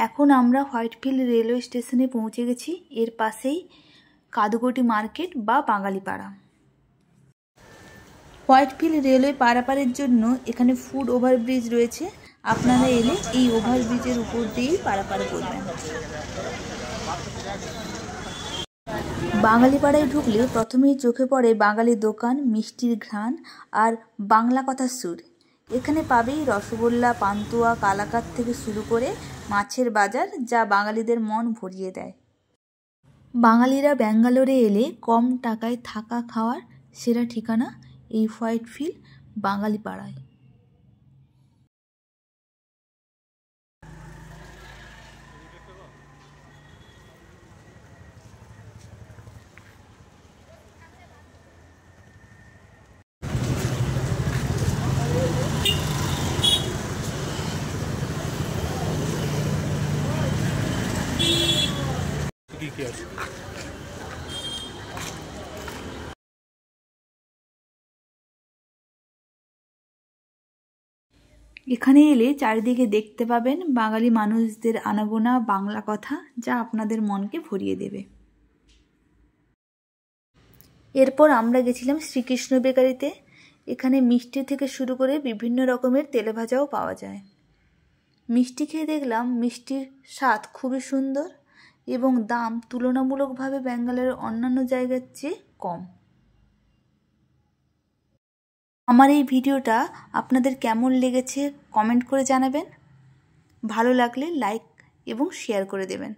এখন আমরা Whitefield railway স্টেশনে পৌঁছে গেছি। এর পাশেই কাদুকটি মার্কেট বা বাঙালিপাড়া। হোয়াইটফিল্ড রেলওয়ে পারাপারের জন্য এখানে ফুট ওভারব্রিজ রয়েছে। আপনারা এলে এই ওভারব্রিজের উপর দিয়েই পারাপার করবেন। বাঙালিপাড়ায় ঢুকলে প্রথমেই চোখে পড়ে বাঙালি দোকান, মিষ্টির ঘ্রাণ আর বাংলা কথার সুর। এখানে পাবেই রসগোল্লা, পান্তুয়া, কালাকাঁদ থেকে শুরু করে মাছের বাজার, যা বাঙালিদের মন ভরিয়ে দেয়। বাঙালিরা ব্যাঙ্গালোরে এলে কম টাকায় থাকা খাওয়ার সেরা ঠিকানা এই হোয়াইটফিল্ড বাঙালিপাড়ায়। এখানে এলে চারিদিকে দেখতে পাবেন বাঙালি মানুষদের আনাগোনা বাংলা কথা, যা আপনাদের মনকে ভরিয়ে দেবে। এরপর আমরা গেছিলাম শ্রীকৃষ্ণ বেকারিতে। এখানে মিষ্টি থেকে শুরু করে বিভিন্ন রকমের তেলেভাজাও পাওয়া যায়। মিষ্টি খেয়ে দেখলাম মিষ্টির স্বাদ খুবই সুন্দর এবং দাম তুলনামূলকভাবে ব্যাঙ্গালোরের অন্যান্য জায়গার চেয়ে কম। আমার এই ভিডিওটা আপনাদের কেমন লেগেছে কমেন্ট করে জানাবেন। ভালো লাগলে লাইক এবং শেয়ার করে দেবেন।